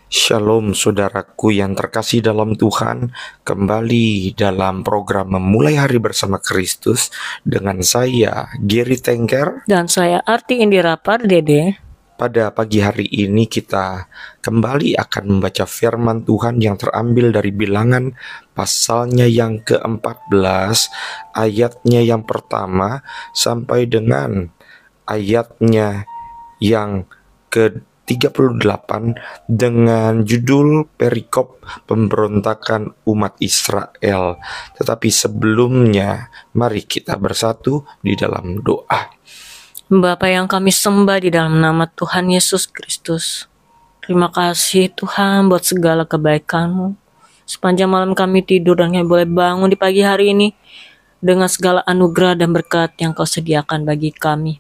Shalom saudaraku yang terkasih dalam Tuhan, kembali dalam program Memulai Hari Bersama Kristus dengan saya Gary Tengker. Dan saya Arti Indira Pardede. Pada pagi hari ini kita kembali akan membaca firman Tuhan yang terambil dari Bilangan pasalnya yang ke-14, ayatnya yang pertama sampai dengan ayatnya yang ke-38 dengan judul Perikop Pemberontakan Umat Israel. Tetapi sebelumnya, mari kita bersatu di dalam doa. Bapa yang kami sembah di dalam nama Tuhan Yesus Kristus, terima kasih Tuhan buat segala kebaikan-Mu. Sepanjang malam kami tidur dan kami boleh bangun di pagi hari ini dengan segala anugerah dan berkat yang Kau sediakan bagi kami.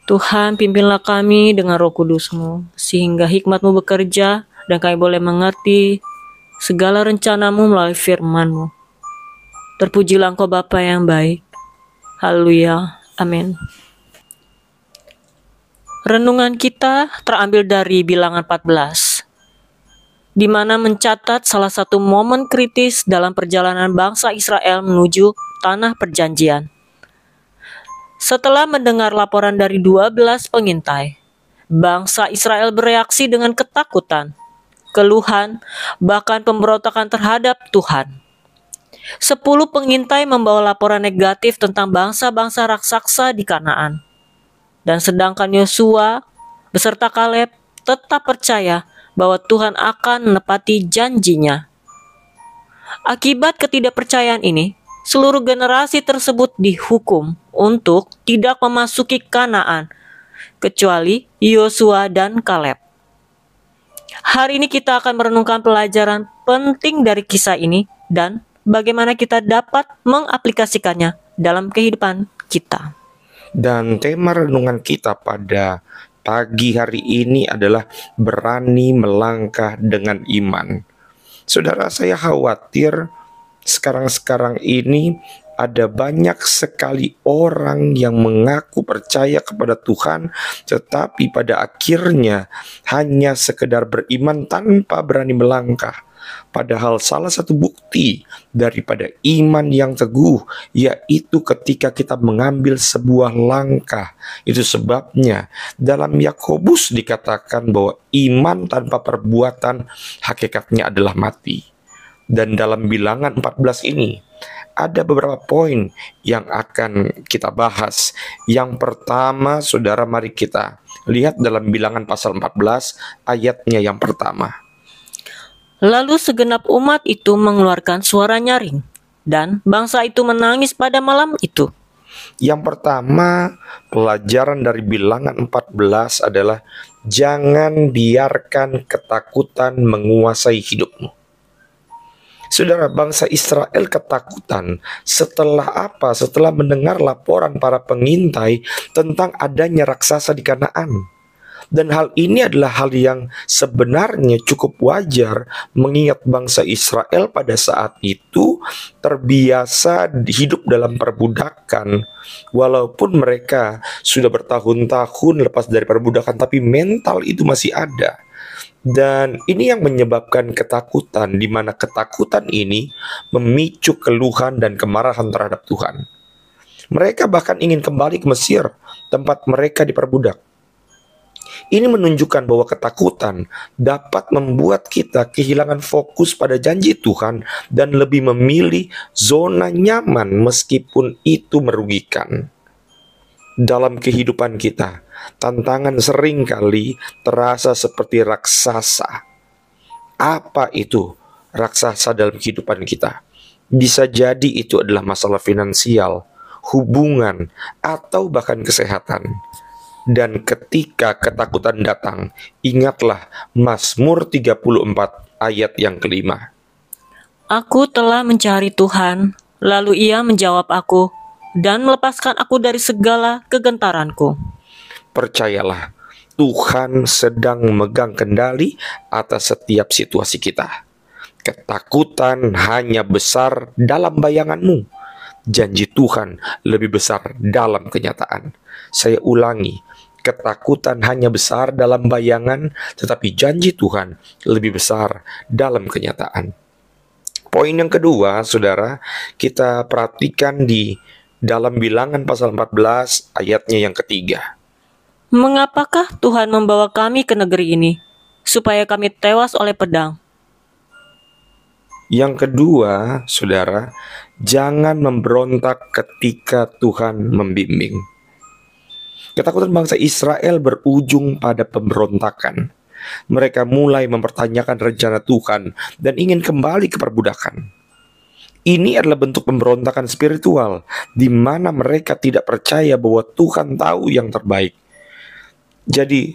Tuhan, pimpinlah kami dengan Roh Kudus-Mu, sehingga hikmat-Mu bekerja dan kami boleh mengerti segala rencana-Mu melalui firman-Mu. Terpujilah Engkau Bapa yang baik. Haleluya. Amin. Renungan kita terambil dari Bilangan 14, di mana mencatat salah satu momen kritis dalam perjalanan bangsa Israel menuju tanah perjanjian. Setelah mendengar laporan dari 12 pengintai, bangsa Israel bereaksi dengan ketakutan, keluhan, bahkan pemberontakan terhadap Tuhan. 10 pengintai membawa laporan negatif tentang bangsa-bangsa raksasa di Kanaan. Dan sedangkan Yosua beserta Kaleb tetap percaya bahwa Tuhan akan menepati janjinya. Akibat ketidakpercayaan ini, seluruh generasi tersebut dihukum untuk tidak memasuki Kanaan, kecuali Yosua dan Kaleb. Hari ini kita akan merenungkan pelajaran penting dari kisah ini dan bagaimana kita dapat mengaplikasikannya dalam kehidupan kita. Dan tema renungan kita pada pagi hari ini adalah berani melangkah dengan iman. Saudara, saya khawatir sekarang ini ada banyak sekali orang yang mengaku percaya kepada Tuhan, tetapi pada akhirnya hanya sekedar beriman tanpa berani melangkah. Padahal salah satu bukti daripada iman yang teguh yaitu ketika kita mengambil sebuah langkah. Itu sebabnya dalam Yakobus dikatakan bahwa iman tanpa perbuatan hakikatnya adalah mati. Dan dalam Bilangan 14 ini ada beberapa poin yang akan kita bahas. Yang pertama, saudara, mari kita lihat dalam Bilangan pasal 14 ayatnya yang pertama. Lalu segenap umat itu mengeluarkan suara nyaring, dan bangsa itu menangis pada malam itu. Yang pertama, pelajaran dari Bilangan 14 adalah jangan biarkan ketakutan menguasai hidupmu. Saudara, bangsa Israel ketakutan setelah apa? Setelah mendengar laporan para pengintai tentang adanya raksasa di Kanaan. Dan hal ini adalah hal yang sebenarnya cukup wajar mengingat bangsa Israel pada saat itu terbiasa hidup dalam perbudakan. Walaupun mereka sudah bertahun-tahun lepas dari perbudakan, tapi mental itu masih ada. Dan ini yang menyebabkan ketakutan, di mana ketakutan ini memicu keluhan dan kemarahan terhadap Tuhan. Mereka bahkan ingin kembali ke Mesir, tempat mereka diperbudak. Ini menunjukkan bahwa ketakutan dapat membuat kita kehilangan fokus pada janji Tuhan dan lebih memilih zona nyaman meskipun itu merugikan. Dalam kehidupan kita, tantangan seringkali terasa seperti raksasa. Apa itu raksasa dalam kehidupan kita? Bisa jadi itu adalah masalah finansial, hubungan, atau bahkan kesehatan. Dan ketika ketakutan datang, ingatlah Mazmur 34 ayat yang kelima. Aku telah mencari Tuhan, lalu Ia menjawab aku dan melepaskan aku dari segala kegentaranku. Percayalah, Tuhan sedang memegang kendali atas setiap situasi kita. Ketakutan hanya besar dalam bayanganmu. Janji Tuhan lebih besar dalam kenyataan. Saya ulangi, Ketakutan hanya besar dalam bayangan, tetapi janji Tuhan lebih besar dalam kenyataan. Poin yang kedua, saudara, kita perhatikan di dalam Bilangan pasal 14 ayatnya yang ketiga. Mengapakah Tuhan membawa kami ke negeri ini, supaya kami tewas oleh pedang? Yang kedua, saudara, jangan memberontak ketika Tuhan membimbing. Ketakutan bangsa Israel berujung pada pemberontakan. Mereka mulai mempertanyakan rencana Tuhan dan ingin kembali ke perbudakan. Ini adalah bentuk pemberontakan spiritual, di mana mereka tidak percaya bahwa Tuhan tahu yang terbaik. Jadi,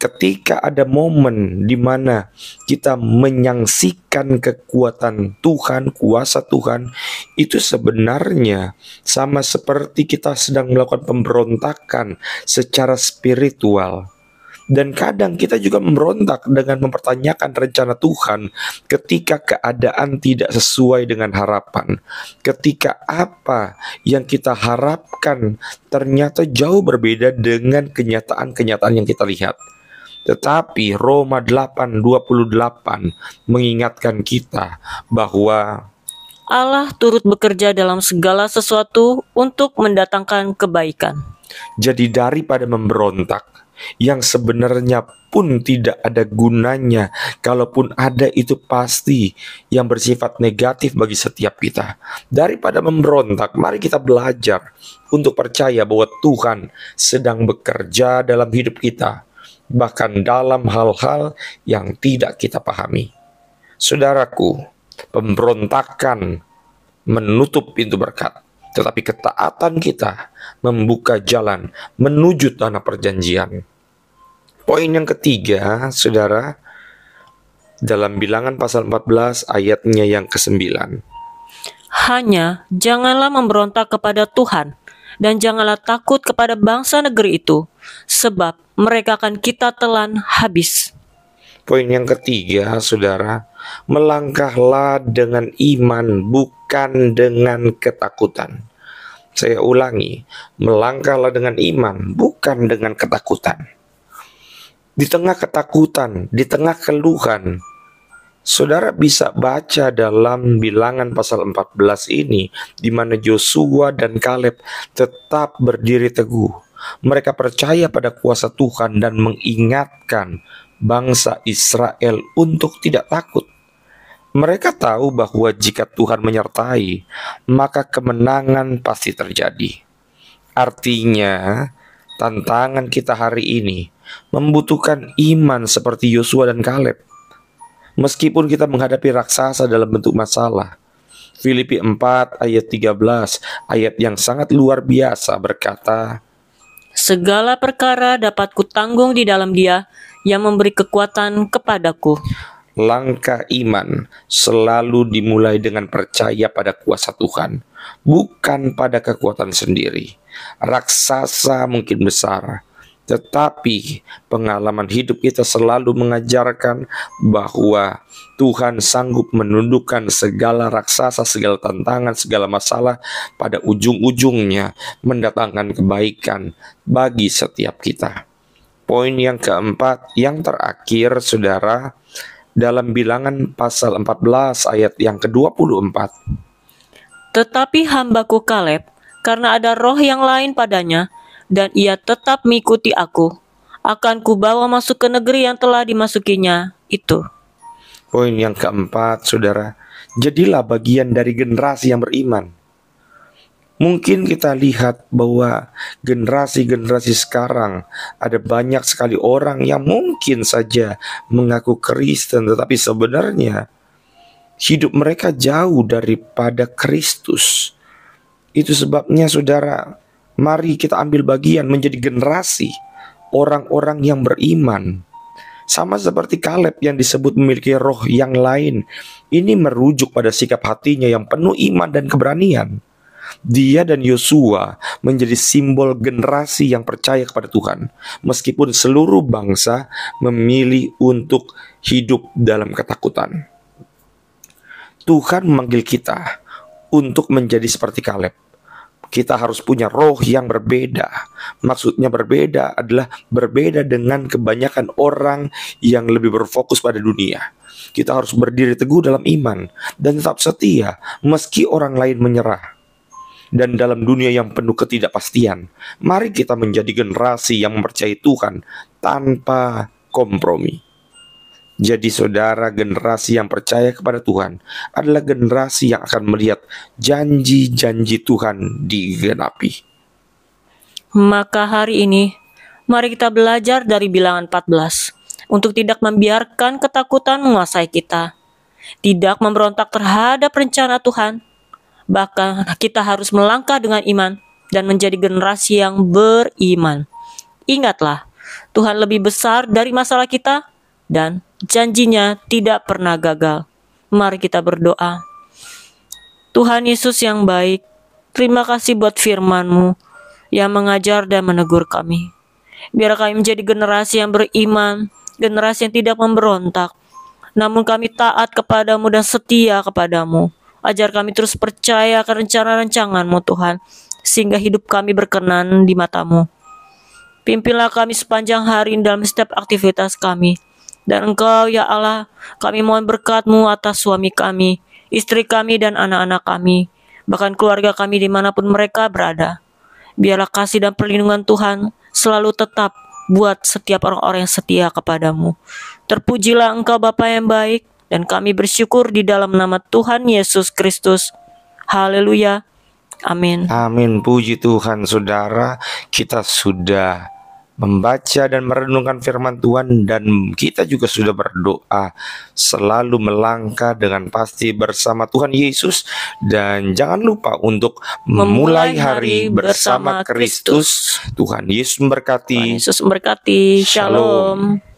ketika ada momen di mana kita menyaksikan kekuatan Tuhan, kuasa Tuhan, itu sebenarnya sama seperti kita sedang melakukan pemberontakan secara spiritual. Dan kadang kita juga memberontak dengan mempertanyakan rencana Tuhan ketika keadaan tidak sesuai dengan harapan. Ketika apa yang kita harapkan ternyata jauh berbeda dengan kenyataan-kenyataan yang kita lihat. Tetapi Roma 8:28 mengingatkan kita bahwa Allah turut bekerja dalam segala sesuatu untuk mendatangkan kebaikan. jadi daripada memberontak yang sebenarnya pun tidak ada gunanya, kalaupun ada itu pasti yang bersifat negatif bagi setiap kita. Daripada memberontak, mari kita belajar untuk percaya bahwa Tuhan sedang bekerja dalam hidup kita, bahkan dalam hal-hal yang tidak kita pahami. Saudaraku, pemberontakan menutup pintu berkat, tetapi ketaatan kita membuka jalan menuju tanah perjanjian. Poin yang ketiga, saudara, dalam Bilangan pasal 14 ayatnya yang ke-9. Hanya janganlah memberontak kepada Tuhan, dan janganlah takut kepada bangsa negeri itu, sebab mereka akan kita telan habis. Poin yang ketiga, saudara, melangkahlah dengan iman, bukan dengan ketakutan. Saya ulangi, melangkahlah dengan iman, bukan dengan ketakutan. Di tengah ketakutan, di tengah keluhan, saudara bisa baca dalam Bilangan pasal 14 ini, di mana Yosua dan Kaleb tetap berdiri teguh. Mereka percaya pada kuasa Tuhan dan mengingatkan bangsa Israel untuk tidak takut. Mereka tahu bahwa jika Tuhan menyertai, maka kemenangan pasti terjadi. Artinya, tantangan kita hari ini membutuhkan iman seperti Yosua dan Kaleb. Meskipun kita menghadapi raksasa dalam bentuk masalah. Filipi 4 ayat 13, ayat yang sangat luar biasa berkata, Segala perkara dapat kutanggung di dalam Dia yang memberi kekuatan kepadaku. Langkah iman selalu dimulai dengan percaya pada kuasa Tuhan, bukan pada kekuatan sendiri. Raksasa mungkin besar, tetapi pengalaman hidup kita selalu mengajarkan bahwa Tuhan sanggup menundukkan segala raksasa, segala tantangan, segala masalah, pada ujung-ujungnya mendatangkan kebaikan bagi setiap kita. Poin yang keempat, yang terakhir, saudara, dalam Bilangan pasal 14 ayat yang ke-24. Tetapi hambaku Kaleb, karena ada roh yang lain padanya, dan ia tetap mengikuti aku, akan kubawa masuk ke negeri yang telah dimasukinya itu. Poin yang keempat, saudara, jadilah bagian dari generasi yang beriman. Mungkin kita lihat bahwa generasi-generasi sekarang ada banyak sekali orang yang mungkin saja mengaku Kristen, tetapi sebenarnya hidup mereka jauh daripada Kristus. Itu sebabnya, saudara, mari kita ambil bagian menjadi generasi orang-orang yang beriman. Sama seperti Kaleb yang disebut memiliki roh yang lain. Ini merujuk pada sikap hatinya yang penuh iman dan keberanian. Dia dan Yosua menjadi simbol generasi yang percaya kepada Tuhan, meskipun seluruh bangsa memilih untuk hidup dalam ketakutan. Tuhan memanggil kita untuk menjadi seperti Kaleb. Kita harus punya roh yang berbeda. Maksudnya berbeda adalah berbeda dengan kebanyakan orang yang lebih berfokus pada dunia. Kita harus berdiri teguh dalam iman dan tetap setia meski orang lain menyerah. Dan dalam dunia yang penuh ketidakpastian, mari kita menjadi generasi yang mempercayai Tuhan tanpa kompromi. Jadi saudara, generasi yang percaya kepada Tuhan adalah generasi yang akan melihat janji-janji Tuhan digenapi. Maka hari ini, mari kita belajar dari bilangan 14 untuk tidak membiarkan ketakutan menguasai kita, tidak memberontak terhadap rencana Tuhan. Bahkan kita harus melangkah dengan iman dan menjadi generasi yang beriman. Ingatlah, Tuhan lebih besar dari masalah kita dan janjinya tidak pernah gagal. Mari kita berdoa. Tuhan Yesus yang baik, terima kasih buat firman-Mu yang mengajar dan menegur kami. Biar kami menjadi generasi yang beriman, generasi yang tidak memberontak, namun kami taat kepadamu dan setia kepadamu. Ajar kami terus percaya akan rencana-rancangan-Mu Tuhan, sehingga hidup kami berkenan di mata-Mu. Pimpinlah kami sepanjang hari dalam setiap aktivitas kami. Dan Engkau ya Allah, kami mohon berkat-Mu atas suami kami, istri kami dan anak-anak kami, bahkan keluarga kami dimanapun mereka berada. Biarlah kasih dan perlindungan Tuhan selalu tetap buat setiap orang-orang yang setia kepadamu. Terpujilah Engkau Bapa yang baik, dan kami bersyukur di dalam nama Tuhan Yesus Kristus. Haleluya. Amin. Amin. Puji Tuhan saudara, kita sudah membaca dan merenungkan firman Tuhan, dan kita juga sudah berdoa selalu melangkah dengan pasti bersama Tuhan Yesus. Dan jangan lupa untuk memulai hari bersama Kristus. Tuhan Yesus memberkati. Tuhan Yesus memberkati. Shalom.